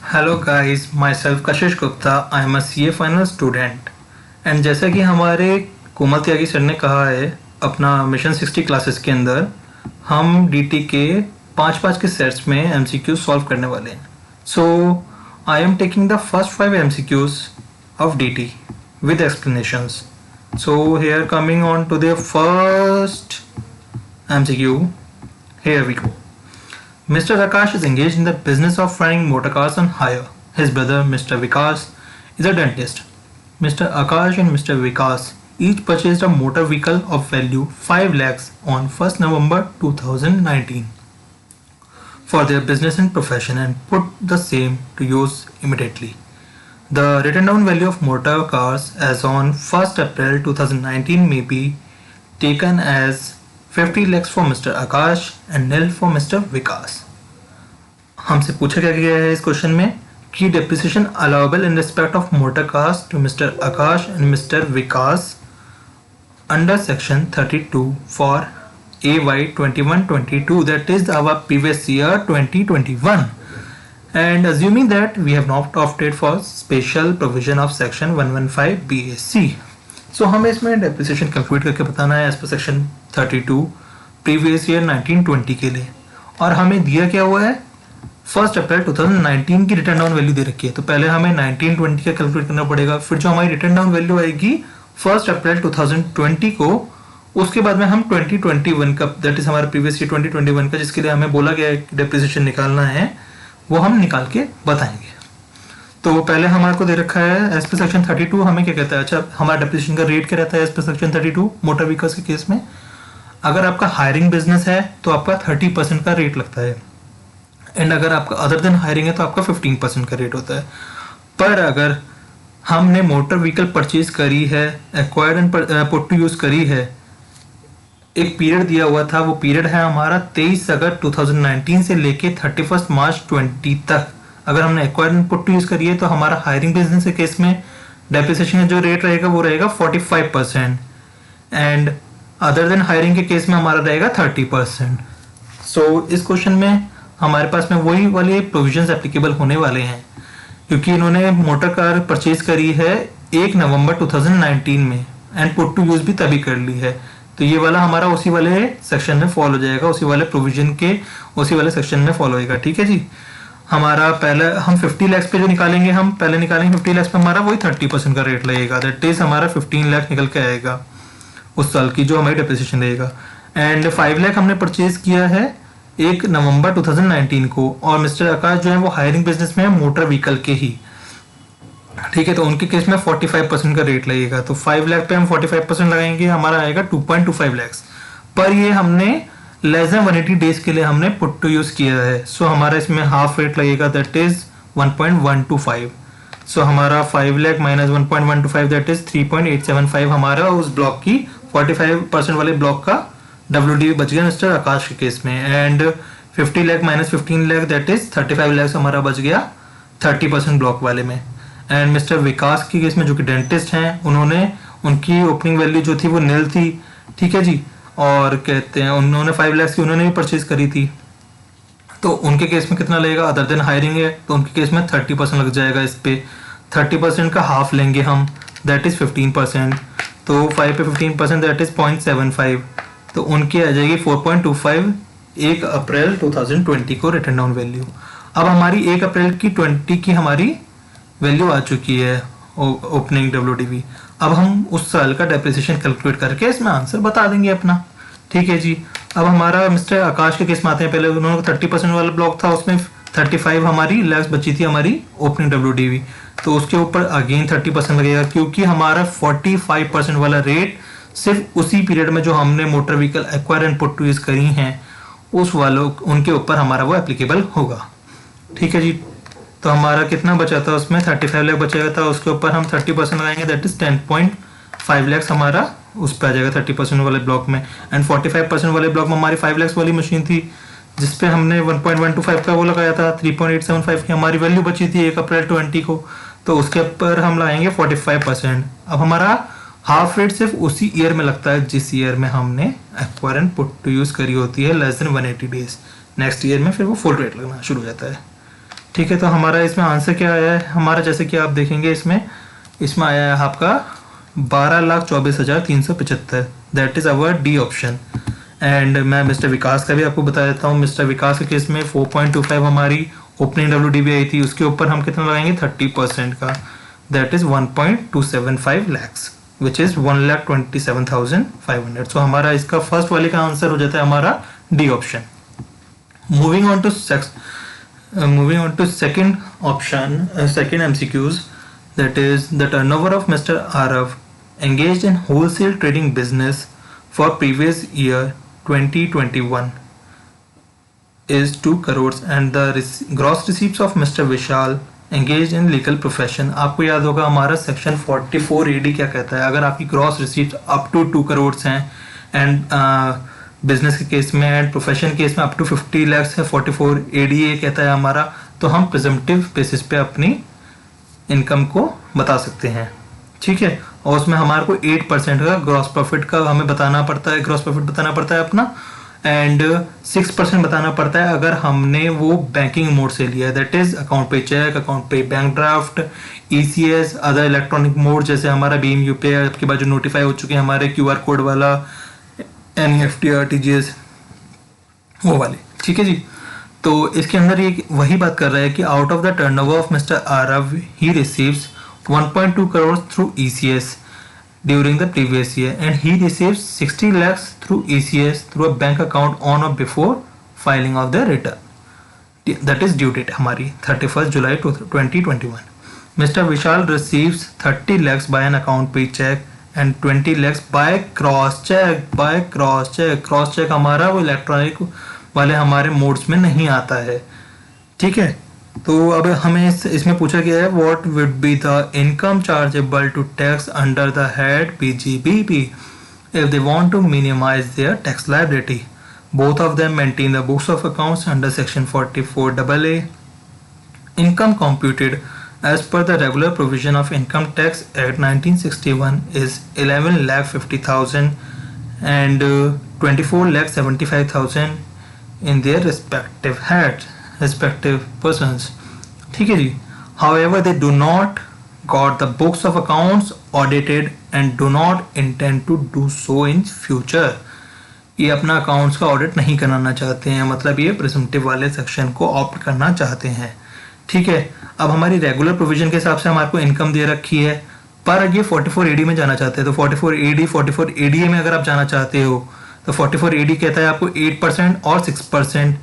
Hello guys, my self Kashish Gupta. I am a CA final student and जैसा कि हमारे कोमल त्यागी sir ने कहा है अपना मिशन 60 क्लासेस के अंदर हम डीटी के पाँच पाँच के सेट्स में एमसीक्यू सॉल्व करने वाले हैं। So I am taking the first 5 MCQs of DT with explanations. So here coming on to the first MCQ. Here we go. Mr. Akash is engaged in the business of running motor cars on hire. His brother, Mr. Vikas, is a dentist. Mr. Akash and Mr. Vikas each purchased a motor vehicle of value 5 lakhs on 1st November 2019 for their business and profession and put the same to use immediately. The written down value of motor cars as on 1st April 2019 may be taken as 50 lakhs for Mr. Akash and nil for Mr. Vikas. हमसे पूछा क्या गया है इस question में कि depreciation allowable in respect of motor cars to Mr. Akash and Mr. Vikas under section 32 for AY 21-22, that is our previous year 2021. And assuming that we have not opted for special provision of section 115 BAC. So हमें इसमें depreciation calculate करके बताना है as per section 32 previous year 1920 के लिए। और हमें दिया क्या हुआ है 1st अप्रैल 2019 की रिटर्न डाउन वैल्यू दे रखी है, तो पहले हमें 1920 का कैलकुलेट करना पड़ेगा। फिर जो हमारी रिटर्न डाउन वैल्यू आएगी 1st अप्रैल 2020 को, उसके बाद में हम 2021 का, दैट इज हमारा प्रीवियस ईयर 2021 का जिसके लिए हमें बोला गया है डेप्रिसिएशन निकालना है, वो हम निकाल के बताएंगे। तो पहले हमारे को दे रखा है एज पर सेक्शन 32 हमें क्या कहता है। अच्छा, हमारा डेप्रिसिएशन का रेट क्या रहता है as per section 32 motor vehicles के केस में। अगर आपका हायरिंग बिजनेस है तो आपका 30% का रेट लगता है, एंड अगर आपका अदर देन हायरिंग है तो आपका 15% का रेट होता है। पर अगर हमने मोटर व्हीकल परचेज करी है, acquired and put to use करी है, एक पीरियड दिया हुआ था, वो पीरियड है हमारा 23 अगस्त 2019 से लेके 31 मार्च 20 तक। अगर हमने acquired and put to use करी है तो हमारा हायरिंग बिजनेस के केस में डेप्रिसिएशन का जो रेट रहेगा वो रहेगा 45%, एंड अदर देन हायरिंग के केस में हमारा रहेगा 30%। सो इस क्वेश्चन में हमारे पास में वही वाले प्रोविजंस एप्लीकेबल होने वाले हैं, क्योंकि इन्होंने मोटर कार परचेज करी है 1 नवंबर 2019 में एंड पुट टू यूज भी तभी कर ली है। तो ये वाला हमारा उसी वाले सेक्शन में फॉलो हो जाएगा, उसी वाले प्रोविजन के उसी वाले सेक्शन में फॉलो होएगा। ठीक है जी। हमारा पहले हम 50 लाख पे जो निकालेंगे, हम पहले निकालेंगे 50 लाख पे हमारा वही 30% का रेट लगेगा, दैट इज हमारा 15 लाख निकल के आएगा उस साल की जो हमारी डेप्रिसिएशन रहेगा। एंड 5 लाख हमने परचेज किया है 1 नवंबर 2019 को, और मिस्टर आकाश जो है वो हायरिंग बिजनेस में है मोटर व्हीकल के ही। ठीक है, तो उनके केस में 45% का रेट लगेगा, तो 5 लाख पे हम 45% लगाएंगे, हमारा आएगा 2.25 लाख। पर ये हमने लेस देन 180 डेज के लिए हमने पुट टू यूज किया है, सो हमारा इसमें हाफ रेट लगेगा, दैट इज 1.125। सो हमारा 5 लाख माइनस 1.125 दैट इज 3.875 हमारा उस ब्लॉक की 45% वाले ब्लॉक का WD बच गया मिस्टर आकाश के केस में। And 50 lakh minus 15 lakh that is 35 lakh हमारा बच गया 30% ब्लॉक वाले में। एंड मिस्टर विकास की केस में जो कि डेंटिस्ट हैं, उन्होंने उनकी ओपनिंग वैल्यू जो थी वो नील थी। ठीक है जी, और कहते हैं उन्होंने 5 लाख की उन्होंने भी परचेज करी थी, तो उनके केस में कितना लगेगा, अदर देन हायरिंग है तो उनके केस में 30% लग जाएगा। इस पे 30% का हाफ लेंगे हम, दैट इज 15%, तो 5 पे 15% दैट इज 0.75, तो उनकी आ जाएगी 4.25 1 अप्रैल 2020 को रिटर्न डाउन वैल्यू। अब हमारी 1 अप्रैल की 20 की हमारी वैल्यू आ चुकी है ओपनिंग WDV। अब हम उस साल का डेप्रिसिएशन कैलकुलेट करके इसमें आंसर बता देंगे अपना। ठीक है जी। अब हमारा मिस्टर आकाश के केस में आते हैं। पहले उन्होंने 30% वाला ब्लॉक था, उसमें 35 हमारी लैक्स बची थी हमारी ओपनिंग WDV, तो उसके ऊपर अगेन 30% लगेगा, क्योंकि हमारा 45% वाला रेट सिर्फ उसी पीरियड में जो हमने motor vehicle acquire and put to use करी हैं उस वालों उनके ऊपर हमारा वो एप्लीकेबल होगा। ठीक है जी। तो हमारा कितना बचा था उसमें 35 लाख बचेगा था, उसके ऊपर हम 30% लगाएंगे, दैट इज 10.5 लाख हमारा उस पर आ जाएगा 30% वाले ब्लॉक में। एंड 45% वाले ब्लॉक में हमारी 5 लाख वाली मशीन थी जिसपे हमने 1.125 का वो लगाया था, 3.875 की हमारी वैल्यू बची थी 1 अप्रैल 20 को, तो उसके ऊपर हम लगाएंगे 45%। अब हमारा हाफ रेट सिर्फ उसी ईयर में लगता है जिस ईयर में हमने acquire and put to use करी होती है less than 180 days. Next year में फिर वो फुल रेट लगना शुरू हो जाता है। ठीक है, तो हमारा इसमें आंसर क्या आया है हमारा, जैसे कि आप देखेंगे इसमें आया है आपका 12,24,375। That is our D option. And मैं मिस्टर विकास का भी आपको बता देता हूँ। मिस्टर विकास के केस में 4.25 हमारी ओपनिंग WDB आई थी, उसके ऊपर हम कितना लगाएंगे 30% का, that is 1.275 lakhs which is 1,27,500। सो हमारा इसका फर्स्ट वाले का आंसर हो जाता है हमारा D option. Moving on to second option, second MCQs, that is the turnover of Mr. Arav engaged in wholesale trading business for previous year 2021 is 2 crores and the gross receipts of Mr. Vishal engaged in legal profession। आपको याद होगा हमारा section 44 AD क्या कहता है, अगर आपकी gross receipt up to 2 crore हैं एंड बिजनेस के केस में एंड प्रोफेशन केस में अप टू 50 lakhs है, 44 AD ये कहता है हमारा, तो हम प्रिजम्पटिव बेसिस पे अपनी इनकम को बता सकते हैं। ठीक है, और उसमें हमारे को 8% का ग्रॉस प्रॉफिट का हमें बताना पड़ता है, ग्रॉस प्रॉफिट बताना पड़ता है अपना, एंड 6% बताना पड़ता है अगर हमने वो बैंकिंग मोड से लिया है, that is account payee check, account पे bank draft, ECS, other electronic mode जैसे हमारा भीम UPI आपके बाद जो नोटिफाई हो चुके हैं हमारे QR कोड वाला, NEFT RTGS वो वाले। ठीक है जी, तो इसके अंदर ये वही बात कर रहा है कि out of the turnover of mister Aarav he receives 1.2 crore through ECS during the previous year and he receives 60 lakhs through ECS through a bank account on or before filing of the return, that is due date हमारी 31 जुलाई 2021। Mister Vishal receives 30 lakhs by an account payee cheque and 20 lakhs by cross cheque. Cross cheque हमारा वो electronic वाले हमारे modes में नहीं आता है। ठीक है, तो अब हमें इसमें पूछा गया है what would be the income chargeable to tax under the head PGBP if they want to minimise their tax liability. Both of them maintain the books of accounts under section 44AA। Income computed as per the regular provision of Income Tax Act 1961 is 11,50,000 and 24,75,000 in their respective persons। ठीक है जी, however they do not got the books of accounts audited and do not intend to do so in future। ये अपना accounts का audit नहीं कराना चाहते हैं, मतलब ये प्रिजम्पटिव वाले सेक्शन को ऑप्ट करना चाहते हैं। ठीक है, अब हमारी रेगुलर प्रोविजन के हिसाब से हमारे को इनकम दे रखी है, पर ये 44 AD में जाना चाहते हैं, तो 44 ADA में अगर आप जाना चाहते हो तो 44 AD कहता है आपको 8% और 6%।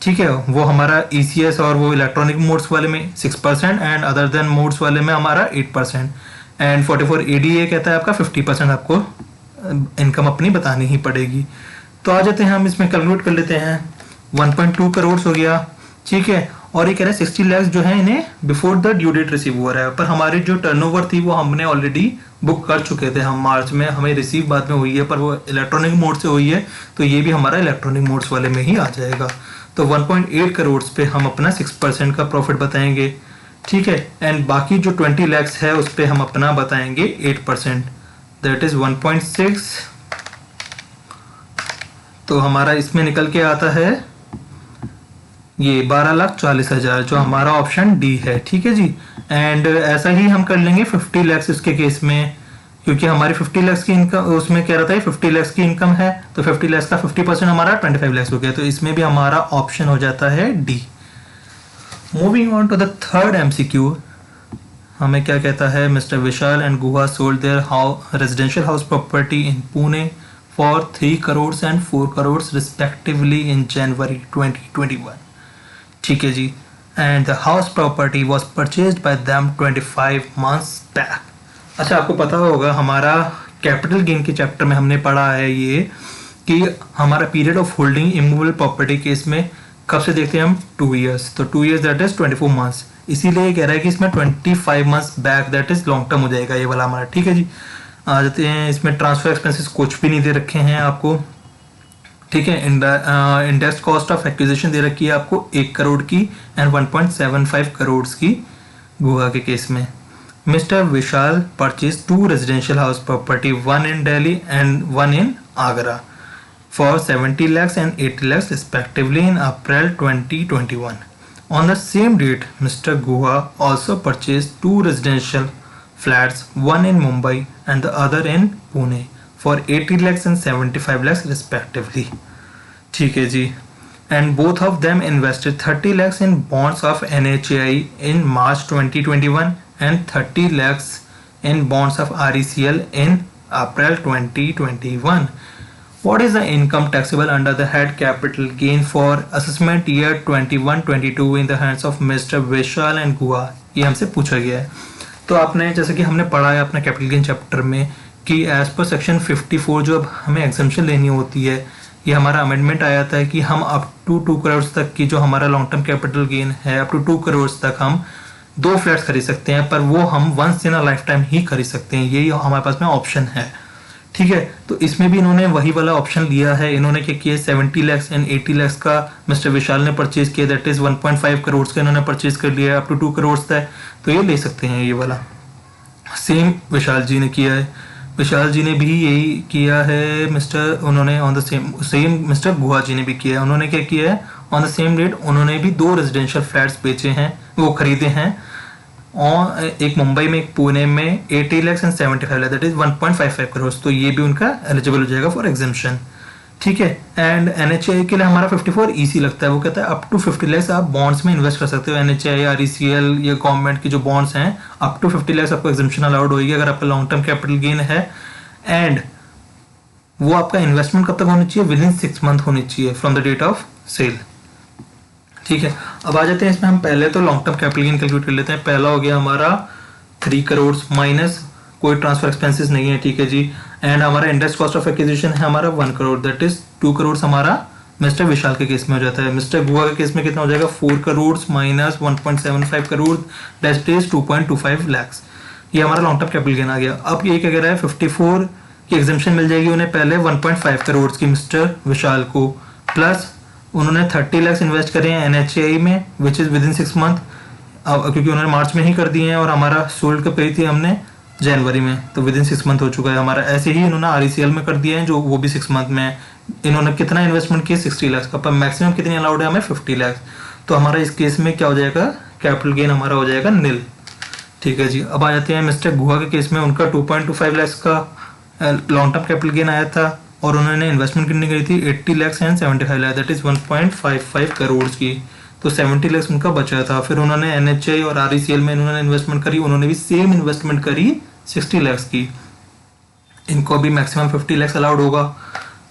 ठीक है, वो हमारा ECS और वो इलेक्ट्रॉनिक मोड्स वाले में 6% एंड अदर देन मोड्स वाले में हमारा 8%, एंड 44 ADA कहता है आपका 50% आपको इनकम अपनी बतानी ही पड़ेगी। तो आ जाते हैं हम इसमें कैलकुलेट कर लेते हैं। 1.2 करोड़ हो गया। ठीक है, और ये कह रहे हैं 60 lakhs जो है इन्हें before the due date receive हुआ है, पर हमारी जो टर्नओवर थी वो हमने ऑलरेडी बुक कर चुके थे हम मार्च में, हमें रिसीव बाद में हुई है, पर वो इलेक्ट्रॉनिक मोड से हुई है, तो ये भी हमारा इलेक्ट्रॉनिक मोड्स वाले में ही आ जाएगा। तो 1.8 करोड़ पे हम अपना 6% का प्रॉफिट बताएंगे। ठीक है, एंड बाकी जो 20 lakhs है उस पर हम अपना बताएंगे 8%, दैट इज 1.6। तो हमारा इसमें निकल के आता है ये 12,40,000 जो हमारा ऑप्शन डी है। ठीक है जी, एंड ऐसा ही हम कर लेंगे 50 lakhs इसके केस में, क्योंकि हमारी 50 lakhs की इनकम उसमें कह रहा था 50 lakhs की इनकम है, तो 50 lakhs का 50% हमारा 25 lakhs हो गया, तो इसमें भी हमारा ऑप्शन हो जाता है D. Moving on to the third MCQ, हमें क्या कहता है, mister Vishal and Guha sold their residential house property in Pune for 3 crores and 4 crores respectively in January 2021। ठीक है जी, and the house property was purchased by them 25 months back. अच्छा, आपको पता होगा हमारा कैपिटल गेन के चैप्टर में हमने पढ़ा है ये कि हमारा period of holding immovable property case में कब से देखते हैं हम 2 years, तो 2 years दैट इज 24 months, इसीलिए कह रहा है कि इसमें 25 months back that is long term हो जाएगा ये वाला हमारा। ठीक है जी, आ जाते हैं इसमें ट्रांसफर एक्सपेंसेस कुछ भी नहीं दे रखे हैं आपको। ठीक है, इंडेक्स कॉस्ट ऑफ एक्विजिशन दे रखी है आपको 1 करोड़ की एंड 1.75 करोड़ की गुहा के केस में। Mister Vishal purchase 2 residential house property, 1 in Delhi and 1 in Agra for 70 lakhs and 80 lakhs respectively in April 2021. On the same date, Mr. Guha also purchased 2 residential flats, one in Mumbai and the other in Pune, for 80 lakhs and 75 lakhs respectively. ठीक है जी. And both of them invested 30 lakhs in bonds of NHAI in March 2021 and 30 lakhs in bonds of RECL in April 2021. What is the income taxable under the head capital gain for assessment year 21-22 in the hands of Mr. Vishal and Guha? ये हमसे पूछा गया है. तो आपने जैसे कि हमने पढ़ा है अपने कैपिटल गेन चैप्टर में कि एज पर सेक्शन 54 जो अब हमें एग्जम्पशन लेनी होती है, ये हमारा अमेंडमेंट आया था कि हम अप टू 2 करोड़ तक की जो हमारा लॉन्ग टर्म कैपिटल गेन है, अप टू 2 करोड़ तक हम 2 फ्लैट्स खरीद सकते हैं, पर वो हम once in a lifetime ही खरीद सकते हैं. यही हमारे पास में ऑप्शन है. ठीक है, तो इसमें भी इन्होंने वही वाला ऑप्शन लिया है. इन्होंने क्या किया, 70 लाख एंड 80 लाख का मिस्टर विशाल ने परचेज किया, दैट इज 1.5 करोड़ का इन्होंने परचेज कर लिया है, अप टू 2 करोड़ तक. तो ये ले सकते हैं. ये वाला सेम विशाल जी ने किया है. विशाल जी ने भी यही किया है. उन्होंने ऑन द सेम मिस्टर गुहा जी ने भी किया है. उन्होंने क्या किया है, ऑन द सेम डेट उन्होंने भी 2 रेजिडेंशियल फ्लैट्स बेचे हैं, वो खरीदे हैं, और एक मुंबई में एक पुणे में 80 lakh and 75 lakh, that is 1.55 crore. तो ये भी उनका एलिजिबल हो जाएगा फॉर एग्जाम्पशन. ठीक है. एंड एनएचआई के लिए हमारा 54 ईसी लगता है. वो कहता है अप टू 50 लाख आप बॉन्ड्स में इन्वेस्ट कर सकते हो. एनएचआई, आरईसीएल या गवर्नमेंट की जो बॉन्ड्स हैं, अप टू 50 लाख आपको एग्जाम्पशन अलाउड होगी अगर आपका लॉन्ग टर्म कैपिटल गेन है. एंड वो आपका इन्वेस्टमेंट कब तक होनी चाहिए, विद इन 6 मंथ होनी चाहिए from the date of sale. ठीक है. अब आ जाते हैं इसमें, हम पहले तो long term capital gain calculate कर लेते हैं. पहला हो गया हमारा 3 करोड़ माइनस कोई ट्रांसफर एक्सपेंसेस नहीं है. ठीक है जी. एंड हमारा इंटरेस्ट कॉस्ट ऑफ एक्विजिशन है हमारा 1 करोड़, दैट इज 2 करोड़ हमारा मिस्टर विशाल के केस में हो जाता है. मिस्टर गुहा के केस में कितना हो जाएगा, 4 crore minus 1.75 crore, that is 2.25 lakh. ये हमारा लॉन्ग टर्म कैपिटल गेन आ गया. अब ये क्या कह रहा है, 54 की एग्जाम्पशन मिल जाएगी उन्हें पहले 1.5 करोड़ की मिस्टर विशाल को, प्लस उन्होंने 30 लाख इन्वेस्ट करे हैं एनएचआई में, which is with in 6 month, क्योंकि उन्होंने मार्च में ही कर दिए हैं और हमारा सोल्ड कब करी थी हमने, जनवरी में, तो विद इन 6 मंथ हो चुका है हमारा. ऐसे ही इन्होंने आरईसीएल में कर दिया है जो वो भी 6 मंथ में है. इन्होंने कितना इन्वेस्टमेंट किया, 60 लाख का, पर मैक्सिमम कितनी अलाउड है हमें, 50 लाख. तो हमारा इस केस में क्या हो जाएगा, कैपिटल गेन हमारा हो जाएगा नील. ठीक है जी. अब आ जाते हैं मिस्टर गुहा के केस में. उनका 2.25 लाख का लॉन्ग टर्म कैपिटल गेन आया था और उन्होंने इन्वेस्टमेंट कितनी करी थी, 80 lakh and 75 lakh, that is 1.55 crore की. तो 70 लाख उनका बचा था. फिर उन्होंने एनएचआई और आरईसीएल में इन्होंने इन्वेस्टमेंट करी, उन्होंने भी सेम इन्वेस्टमेंट करी 60 लाख की. इनको भी मैक्सिमम 50 लाख अलाउड होगा,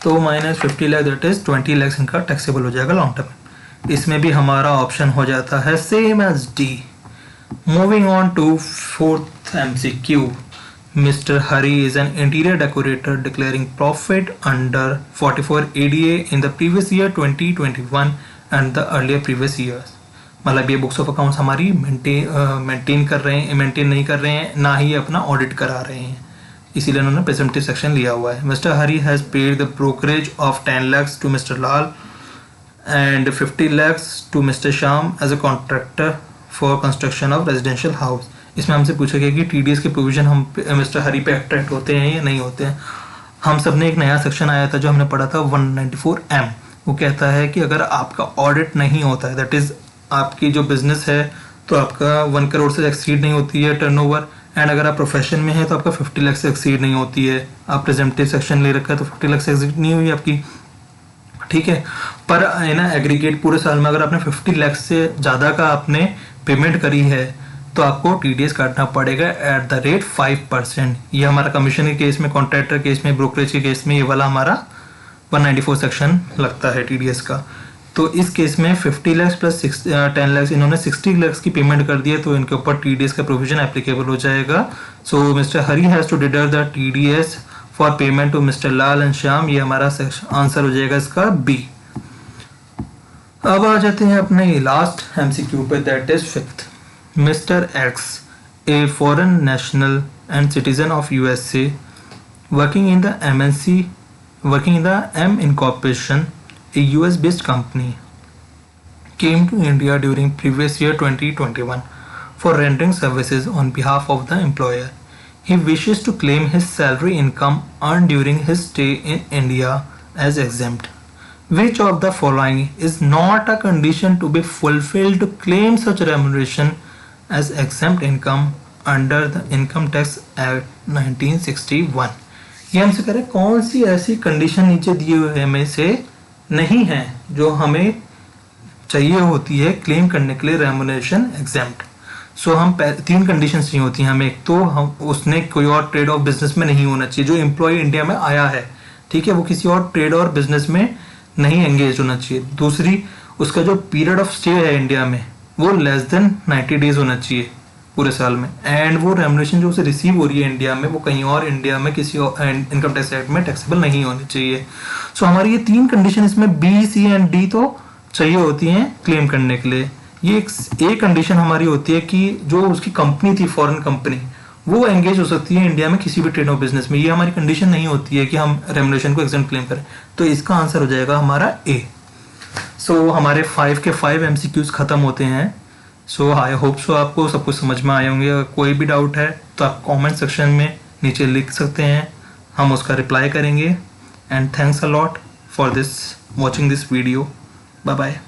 तो minus 50 lakh, that is 20 lakh इनका टैक्सेबल हो जाएगा लॉन्ग टर्म. इसमें भी हमारा ऑप्शन हो जाता है same as D. Moving on to 4th MCQ. Mr. Hari is an interior decorator declaring profit under 44 ADA in the previous year 2021 and the earlier previous years. मतलब ये बुक्स ऑफ अकाउंट्स हमारी maintain कर रहे हैं, maintain नहीं कर रहे हैं, ना ही अपना ऑडिट करा रहे हैं, इसीलिए उन्होंने प्रेजेंटेटिव सेक्शन लिया हुआ है. Mister Hari has paid the brokerage of 10 lakhs to mister Lal and 50 lakhs to Mister Shyam as a contractor for construction of residential house. इसमें हमसे पूछा गया कि टीडीएस के प्रोविजन हम मिस्टर हरी पे अट्रैक्ट होते हैं या नहीं होते हैं. हम सब ने एक नया सेक्शन आया था जो हमने पढ़ा था 194M. वो कहता है कि अगर आपका ऑडिट नहीं होता है, दैट इज आपकी जो बिजनेस है तो आपका 1 करोड़ से एक्सीड नहीं होती है टर्नओवर, एंड अगर आप प्रोफेशन में है तो आपका 50 लाख से एक्सीड नहीं होती है. आप प्रेजेंटेटिव सेक्शन ले रखा है तो 50 लाख से एक्सीड नहीं हुई आपकी. ठीक है. पर है ना, एग्रीगेट पूरे साल में अगर आपने 50 लाख से ज़्यादा का आपने पेमेंट करी है तो आपको टीडीएस काटना पड़ेगा एट द रेट 5%. ये हमारा कमीशन के केस में, कॉन्ट्रैक्टर केस में, ब्रोकरेज के केस में ये वाला हमारा 194 सेक्शन लगता है टीडीएस का. तो इस केस में 50 लाख प्लस 10 लाख, इन्होंने 60 लाख की पेमेंट कर दी है तो इनके ऊपर टीडीएस का प्रोविजन एप्लीकेबल हो जाएगा. So mister Hari has to deduct the TDS for payment to mister Lal and Shyam. ये हमारा आंसर हो जाएगा इसका बी. अब आ जाते हैं अपने लास्ट एमसीक्यू पे, that is 5th. Mr. X, a foreign national and citizen of USA, working in the M Incorporation, a US-based company, came to India during previous year 2021 for rendering services on behalf of the employer. He wishes to claim his salary income earned during his stay in India as exempt. Which of the following is not a condition to be fulfilled to claim such remuneration as exempt income under the Income Tax Act 1961? ये हमसे कह रहे हैं कौन सी ऐसी condition नीचे दिए हुए में से नहीं है जो हमें चाहिए होती है क्लेम करने के लिए रेमुनेशन एग्जेम्प्ट। सो हम तीन कंडीशंस चाहिए होती हैं हमें। एक तो हम उसने कोई और ट्रेड और बिजनेस में नहीं होना चाहिए, जो एम्प्लॉय इंडिया में आया है, ठीक है, वो किसी और ट्रेड और बिजनेस में नहीं एंगेज होना चाहिए। दूसरी, उसका जो पीरियड ऑफ स्टे है इंडिया में वो लेस देन 90 डेज होना चाहिए पूरे साल में। एंड वो रेमुनेशन जो उसे रिसीव हो रही है इंडिया में वो कहीं और इंडिया में किसी और इनकम टैक्स एक्ट में टैक्सेबल नहीं होनी चाहिए। सो हमारी ये तीन कंडीशन इसमें बी, सी एंड डी तो चाहिए होती हैं क्लेम करने के लिए। ये एक कंडीशन हमारी होती है कि जो उसकी कंपनी थी, फॉरेन कंपनी, वो एंगेज हो सकती है इंडिया में किसी भी ट्रेड और बिजनेस में। ये हमारी कंडीशन नहीं होती है कि हम रेमुनेशन को एग्जेम्प्ट क्लेम करें। तो इसका आंसर हो जाएगा हमारा ए। सो हमारे 5 के 5 MCQs खत्म होते हैं। सो आई होप सो आपको सब कुछ समझ में आए होंगे। अगर कोई भी डाउट है तो आप कमेंट सेक्शन में नीचे लिख सकते हैं, हम उसका रिप्लाई करेंगे। And thanks a lot for this watching this video. Bye bye.